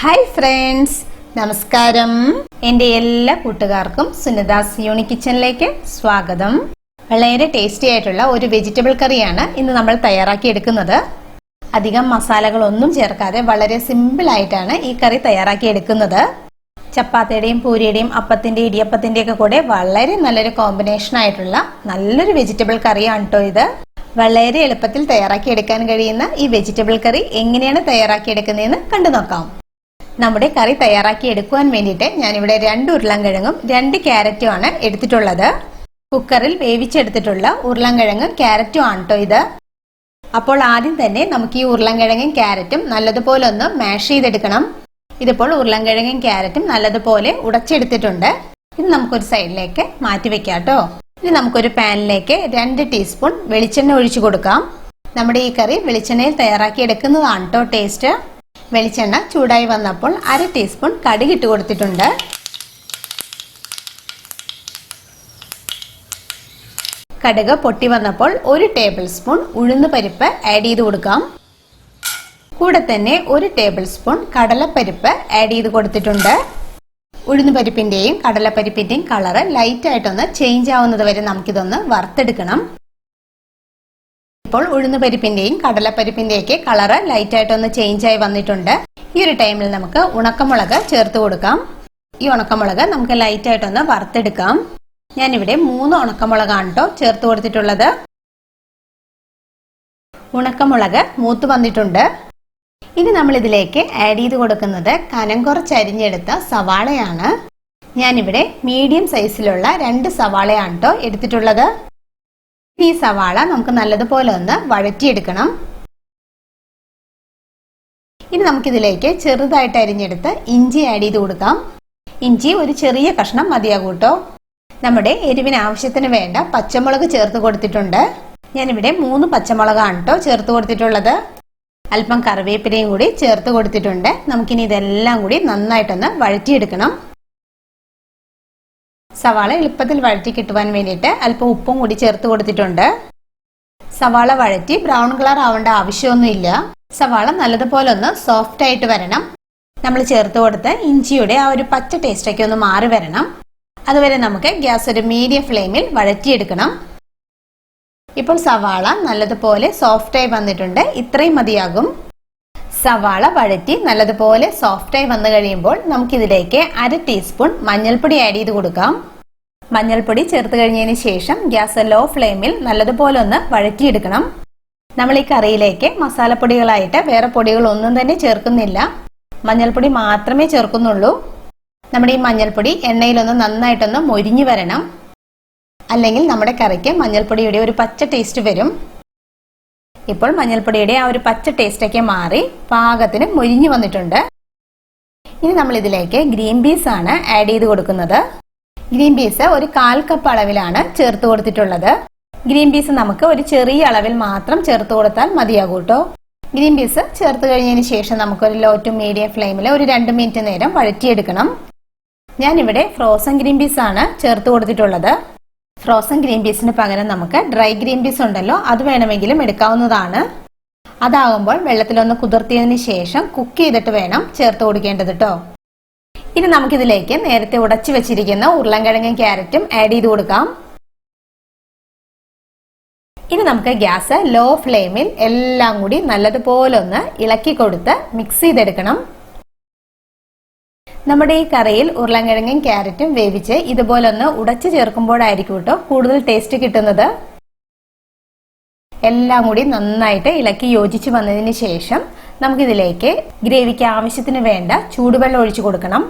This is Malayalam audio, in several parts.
ഹായ് ഫ്രണ്ട്സ്, നമസ്കാരം. എൻ്റെ എല്ലാ കൂട്ടുകാർക്കും സുനിതാസ് യൂണി കിച്ചണിലേക്ക് സ്വാഗതം. വളരെ ടേസ്റ്റി ആയിട്ടുള്ള ഒരു വെജിറ്റബിൾ കറിയാണ് ഇന്ന് നമ്മൾ തയ്യാറാക്കി എടുക്കുന്നത്. അധികം മസാലകളൊന്നും ചേർക്കാതെ വളരെ സിമ്പിൾ ആയിട്ടാണ് ഈ കറി തയ്യാറാക്കി എടുക്കുന്നത്. ചപ്പാത്തിയുടെയും പൂരിയുടെയും അപ്പത്തിൻ്റെയും ഇടിയപ്പത്തിൻ്റെയും ഒക്കെ കൂടെ വളരെ നല്ലൊരു കോമ്പിനേഷൻ ആയിട്ടുള്ള നല്ലൊരു വെജിറ്റബിൾ കറിയാണ് കേട്ടോ ഇത്. വളരെ എളുപ്പത്തിൽ തയ്യാറാക്കി എടുക്കാൻ കഴിയുന്ന ഈ വെജിറ്റബിൾ കറി എങ്ങനെയാണ് തയ്യാറാക്കി എടുക്കുന്നതെന്ന് കണ്ടു നോക്കാം. നമ്മുടെ കറി തയ്യാറാക്കി എടുക്കുവാൻ വേണ്ടിയിട്ട് ഞാനിവിടെ 2 ഉരുളൻകിഴങ്ങും 2 ക്യാരറ്റും ആണ് എടുത്തിട്ടുള്ളത്. കുക്കറിൽ വേവിച്ചെടുത്തിട്ടുള്ള ഉരുളൻകിഴങ്ങും ക്യാരറ്റും ആണ് കേട്ടോ ഇത്. അപ്പോൾ ആദ്യം തന്നെ നമുക്ക് ഈ ഉരുളൻകിഴങ്ങും ക്യാരറ്റും നല്ലതുപോലെ ഒന്ന് മാഷ് ചെയ്തെടുക്കണം. ഇതിപ്പോൾ ഉരുളൻകിഴങ്ങും ക്യാരറ്റും നല്ലതുപോലെ ഉടച്ചെടുത്തിട്ടുണ്ട്. ഇത് നമുക്കൊരു സൈഡിലേക്ക് മാറ്റി വെക്കാം കേട്ടോ. ഇനി നമുക്കൊരു പാനിലേക്ക് 2 ടീസ്പൂൺ വെളിച്ചെണ്ണ ഒഴിച്ചു കൊടുക്കാം. നമ്മുടെ ഈ കറി വെളിച്ചെണ്ണയിൽ തയ്യാറാക്കി എടുക്കുന്നതാണ് കേട്ടോ ടേസ്റ്റ്. വെളിച്ചെണ്ണ ചൂടായി വന്നപ്പോൾ 1/2 ടീസ്പൂൺ കടുക് ഇട്ട് കൊടുത്തിട്ടുണ്ട്. കടുക് പൊട്ടി വന്നപ്പോൾ 1 ടേബിൾ സ്പൂൺ ഉഴുന്ന് പരിപ്പ് ആഡ് ചെയ്ത് കൊടുക്കാം. കൂടെ തന്നെ 1 ടേബിൾ സ്പൂൺ കടലപ്പരിപ്പ് ആഡ് ചെയ്ത് കൊടുത്തിട്ടുണ്ട്. ഉഴുന്ന് പരിപ്പിന്റെയും കടലപ്പരിപ്പിന്റെയും കളറ് ലൈറ്റ് ആയിട്ടൊന്ന് ചേഞ്ച് ആവുന്നത് വരെ നമുക്കിതൊന്ന് വറുത്തെടുക്കണം. ഇപ്പോൾ ഉഴുന്ന് പരിപ്പിന്റെയും കടലപ്പരിപ്പിന്റെയൊക്കെ കളറ് ലൈറ്റ് ആയിട്ടൊന്ന് ചേഞ്ച് ആയി വന്നിട്ടുണ്ട്. ഈ ഒരു ടൈമിൽ നമുക്ക് ഉണക്കമുളക് ചേർത്ത് കൊടുക്കാം. ഈ ഉണക്കമുളക് നമുക്ക് ലൈറ്റ് ആയിട്ടൊന്ന് വറുത്തെടുക്കാം. ഞാനിവിടെ 3 ഉണക്കമുളകാണ് കേട്ടോ ചേർത്ത് കൊടുത്തിട്ടുള്ളത്. ഉണക്കമുളക് മൂത്ത് വന്നിട്ടുണ്ട്. ഇനി നമ്മൾ ഇതിലേക്ക് ആഡ് ചെയ്ത് കൊടുക്കുന്നത് കനം കുറച്ച് അരിഞ്ഞെടുത്ത സവാളയാണ്. ഞാനിവിടെ മീഡിയം സൈസിലുള്ള 2 സവാളയാണ് കേട്ടോ എടുത്തിട്ടുള്ളത്. ഈ സവാള നമുക്ക് നല്ലതുപോലെ ഒന്ന് വഴറ്റിയെടുക്കണം. ഇനി നമുക്കിതിലേക്ക് ചെറുതായിട്ട് അരിഞ്ഞെടുത്ത് ഇഞ്ചി ആഡ് ചെയ്ത് കൊടുക്കാം. ഇഞ്ചി ഒരു ചെറിയ കഷ്ണം മതിയാകും കേട്ടോ. നമ്മുടെ എരിവിന് ആവശ്യത്തിന് വേണ്ട പച്ചമുളക് ചേർത്ത് കൊടുത്തിട്ടുണ്ട്. ഞാനിവിടെ 3 പച്ചമുളകാണ് കേട്ടോ ചേർത്ത് കൊടുത്തിട്ടുള്ളത്. അല്പം കറിവേപ്പിലയും കൂടി ചേർത്ത് കൊടുത്തിട്ടുണ്ട്. നമുക്കിനി ഇതെല്ലാം കൂടി നന്നായിട്ടൊന്ന് വഴറ്റിയെടുക്കണം. സവാള എളുപ്പത്തിൽ വഴറ്റി കിട്ടുവാൻ വേണ്ടിയിട്ട് അല്പം ഉപ്പും കൂടി ചേർത്ത് കൊടുത്തിട്ടുണ്ട്. സവാള വഴറ്റി ബ്രൗൺ കളർ ആവേണ്ട ആവശ്യമൊന്നുമില്ല. സവാള നല്ലതുപോലെ ഒന്ന് സോഫ്റ്റ് ആയിട്ട് വരണം. നമ്മൾ ചേർത്ത് കൊടുത്ത ഇഞ്ചിയുടെ ആ ഒരു പച്ച ടേസ്റ്റൊക്കെ ഒന്ന് മാറി വരണം. അതുവരെ നമുക്ക് ഗ്യാസ് ഒരു മീഡിയം ഫ്ലെയിമിൽ വഴറ്റിയെടുക്കണം. ഇപ്പോൾ സവാള നല്ലതുപോലെ സോഫ്റ്റ് ആയി വന്നിട്ടുണ്ട്. ഇത്രയും മതിയാകും. സവാള വഴറ്റി നല്ലതുപോലെ സോഫ്റ്റായി വന്നു കഴിയുമ്പോൾ നമുക്കിതിലേക്ക് 1/2 ടീസ്പൂൺ മഞ്ഞൾപ്പൊടി ആഡ് ചെയ്ത് കൊടുക്കാം. മഞ്ഞൾപ്പൊടി ചേർത്ത് കഴിഞ്ഞതിന് ശേഷം ഗ്യാസ് ലോ ഫ്ലെയിമിൽ നല്ലതുപോലെ ഒന്ന് വഴറ്റിയെടുക്കണം. നമ്മൾ ഈ കറിയിലേക്ക് മസാലപ്പൊടികളായിട്ട് വേറെ പൊടികളൊന്നും തന്നെ ചേർക്കുന്നില്ല. മഞ്ഞൾപ്പൊടി മാത്രമേ ചേർക്കുന്നുള്ളൂ. നമ്മുടെ ഈ മഞ്ഞൾപ്പൊടി എണ്ണയിലൊന്ന് നന്നായിട്ടൊന്ന് മൊരിഞ്ഞു വരണം. അല്ലെങ്കിൽ നമ്മുടെ കറിക്ക് മഞ്ഞൾപ്പൊടിയുടെ ഒരു പച്ച ടേസ്റ്റ് വരും. ഇപ്പോൾ മഞ്ഞൾപ്പൊടിയുടെ ആ ഒരു പച്ച ടേസ്റ്റൊക്കെ മാറി പാകത്തിന് മൊരിഞ്ഞു വന്നിട്ടുണ്ട്. ഇനി നമ്മൾ ഇതിലേക്ക് ഗ്രീൻ പീസ് ആണ് ആഡ് ചെയ്ത് കൊടുക്കുന്നത്. ഗ്രീൻ പീസ് ഒരു 1/4 കപ്പ് അളവിലാണ് ചേർത്ത് കൊടുത്തിട്ടുള്ളത്. ഗ്രീൻ പീസ് നമുക്ക് ഒരു ചെറിയ അളവിൽ മാത്രം ചേർത്ത് കൊടുത്താൽ മതിയാകും കേട്ടോ. ഗ്രീൻ പീസ് ചേർത്ത് കഴിഞ്ഞതിന് ശേഷം നമുക്കൊരു ലോ ടു മീഡിയം ഫ്ലെയിമിൽ ഒരു 2 മിനിറ്റ് നേരം വഴറ്റിയെടുക്കണം. ഞാനിവിടെ ഫ്രോസൺ ഗ്രീൻ പീസ് ആണ് ചേർത്ത് കൊടുത്തിട്ടുള്ളത്. ഫ്രോസൺ ഗ്രീൻ പീസിന് പകരം നമുക്ക് ഡ്രൈ ഗ്രീൻ പീസ് ഉണ്ടല്ലോ, അത് വേണമെങ്കിലും എടുക്കാവുന്നതാണ്. അതാകുമ്പോൾ വെള്ളത്തിലൊന്ന് കുതിർത്തിയതിന് ശേഷം കുക്ക് ചെയ്തിട്ട് വേണം ചേർത്ത് കൊടുക്കേണ്ടത് കേട്ടോ. ഇനി നമുക്കിതിലേക്ക് നേരത്തെ ഉടച്ചു വെച്ചിരിക്കുന്ന ഉരുളൻകിഴങ്ങും ക്യാരറ്റും ആഡ് ചെയ്ത് കൊടുക്കാം. ഇനി നമുക്ക് ഗ്യാസ് ലോ ഫ്ലെയിമിൽ എല്ലാം കൂടി നല്ലതുപോലെ ഒന്ന് ഇളക്കി കൊടുത്ത് മിക്സ് ചെയ്തെടുക്കണം. നമ്മുടെ ഈ കറിയിൽ ഉരുളൻകിഴങ്ങും ക്യാരറ്റും വേവിച്ച് ഇതുപോലെ ഒന്ന് ഉടച്ചു ചേർക്കുമ്പോഴായിരിക്കും കേട്ടോ കൂടുതൽ ടേസ്റ്റ് കിട്ടുന്നത്. എല്ലാം കൂടി നന്നായിട്ട് ഇളക്കി യോജിച്ച് വന്നതിന് ശേഷം നമുക്കിതിലേക്ക് ഗ്രേവിക്ക് ആവശ്യത്തിന് വേണ്ട ചൂടുവെള്ളം ഒഴിച്ചു കൊടുക്കണം.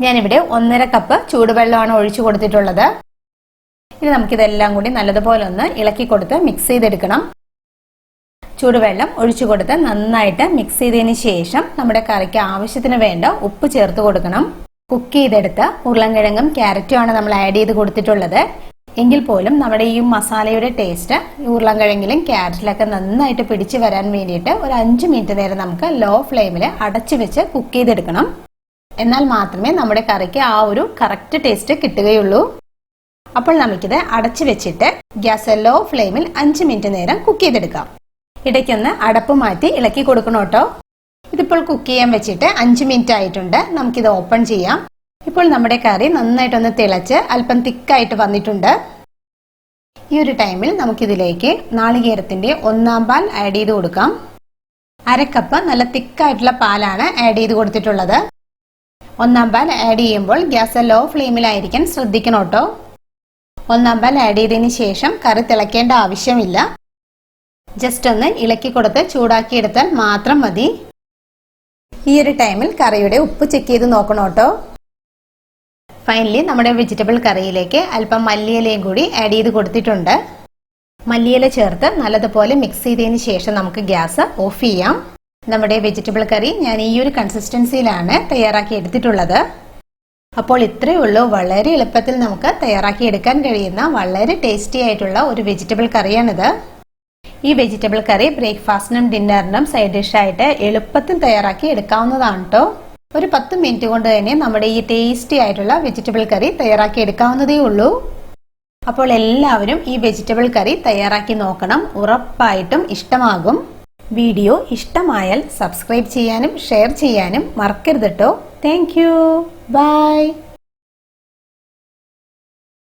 ഞാനിവിടെ 1.5 കപ്പ് ചൂടുവെള്ളമാണ് ഒഴിച്ചു കൊടുത്തിട്ടുള്ളത്. ഇനി നമുക്കിതെല്ലാം കൂടി നല്ലതുപോലെ ഒന്ന് ഇളക്കി കൊടുത്ത് മിക്സ് ചെയ്തെടുക്കണം. ചൂടുവെള്ളം ഒഴിച്ചു കൊടുത്ത് നന്നായിട്ട് മിക്സ് ചെയ്തതിന് ശേഷം നമ്മുടെ കറിക്ക് ആവശ്യത്തിന് വേണ്ട ഉപ്പ് ചേർത്ത് കൊടുക്കണം. കുക്ക് ചെയ്തെടുത്ത ഉരുളൻകിഴങ്ങും ക്യാരറ്റും ആണ് നമ്മൾ ആഡ് ചെയ്ത് കൊടുത്തിട്ടുള്ളത്. എങ്കിൽ പോലും നമ്മുടെ ഈ മസാലയുടെ ടേസ്റ്റ് ഉരുളൻകിഴങ്ങിലും ക്യാരറ്റിലൊക്കെ നന്നായിട്ട് പിടിച്ചു വരാൻ വേണ്ടിയിട്ട് ഒരു 5 മിനിറ്റ് നേരം നമുക്ക് ലോ ഫ്ലെയിമിൽ അടച്ചു വെച്ച് കുക്ക് ചെയ്തെടുക്കണം. എന്നാൽ മാത്രമേ നമ്മുടെ കറിക്ക് ആ ഒരു കറക്റ്റ് ടേസ്റ്റ് കിട്ടുകയുള്ളൂ. അപ്പോൾ നമുക്കിത് അടച്ചു വെച്ചിട്ട് ഗ്യാസ് ലോ ഫ്ലെയിമിൽ 5 മിനിറ്റ് നേരം കുക്ക് ചെയ്തെടുക്കാം. ഇടയ്ക്കൊന്ന് അടപ്പ് മാറ്റി ഇളക്കി കൊടുക്കണം കേട്ടോ. ഇതിപ്പോൾ കുക്ക് ചെയ്യാൻ വെച്ചിട്ട് 5 മിനിറ്റ് ആയിട്ടുണ്ട്. നമുക്കിത് ഓപ്പൺ ചെയ്യാം. ഇപ്പോൾ നമ്മുടെ കറി നന്നായിട്ടൊന്ന് തിളച്ച് അല്പം തിക്കായിട്ട് വന്നിട്ടുണ്ട്. ഈ ഒരു ടൈമിൽ നമുക്കിതിലേക്ക് നാളികേരത്തിന്റെ 1/4 പാൽ ആഡ് ചെയ്ത് കൊടുക്കാം. 1/2 കപ്പ് നല്ല തിക്കായിട്ടുള്ള പാലാണ് ആഡ് ചെയ്ത് കൊടുത്തിട്ടുള്ളത്. 1/4 പാൽ ആഡ് ചെയ്യുമ്പോൾ ഗ്യാസ് ലോ ഫ്ലെയിമിലായിരിക്കാൻ ശ്രദ്ധിക്കണം കേട്ടോ. 1/4 പാൽ ആഡ് ചെയ്തതിന് ശേഷം കറി തിളയ്ക്കേണ്ട ആവശ്യമില്ല. ജസ്റ്റ് ഒന്ന് ഇളക്കി കൊടുത്ത് ചൂടാക്കി എടുത്താൽ മാത്രം മതി. ഈ ഒരു ടൈമിൽ കറിയുടെ ഉപ്പ് ചെക്ക് ചെയ്ത് നോക്കണം കേട്ടോ. ഫൈനലി നമ്മുടെ വെജിറ്റബിൾ കറിയിലേക്ക് അല്പം മല്ലിയിലയും കൂടി ആഡ് ചെയ്ത് കൊടുത്തിട്ടുണ്ട്. മല്ലിയില ചേർത്ത് നല്ലതുപോലെ മിക്സ് ചെയ്തതിന് ശേഷം നമുക്ക് ഗ്യാസ് ഓഫ് ചെയ്യാം. നമ്മുടെ വെജിറ്റബിൾ കറി ഞാൻ ഈ ഒരു കൺസിസ്റ്റൻസിയിലാണ് തയ്യാറാക്കി എടുത്തിട്ടുള്ളത്. അപ്പോൾ ഇത്രയേ ഉള്ളൂ. വളരെ എളുപ്പത്തിൽ നമുക്ക് തയ്യാറാക്കി എടുക്കാൻ കഴിയുന്ന വളരെ ടേസ്റ്റി ആയിട്ടുള്ള ഒരു വെജിറ്റബിൾ കറിയാണിത്. ഈ വെജിറ്റബിൾ കറി ബ്രേക്ക്ഫാസ്റ്റിനും ഡിന്നറിനും സൈഡ് ഡിഷായിട്ട് എളുപ്പത്തിൽ തയ്യാറാക്കി എടുക്കാവുന്നതാണ് കേട്ടോ. ഒരു 10 മിനിറ്റ് കൊണ്ട് തന്നെ നമ്മുടെ ഈ ടേസ്റ്റി ആയിട്ടുള്ള വെജിറ്റബിൾ കറി തയ്യാറാക്കി എടുക്കാവുന്നതേ ഉള്ളൂ. അപ്പോൾ എല്ലാവരും ഈ വെജിറ്റബിൾ കറി തയ്യാറാക്കി നോക്കണം. ഉറപ്പായിട്ടും ഇഷ്ടമാകും. വീഡിയോ ഇഷ്ടമായാൽ സബ്സ്ക്രൈബ് ചെയ്യാനും ഷെയർ ചെയ്യാനും മറക്കരുത് കേട്ടോ. Thank you. ബൈ.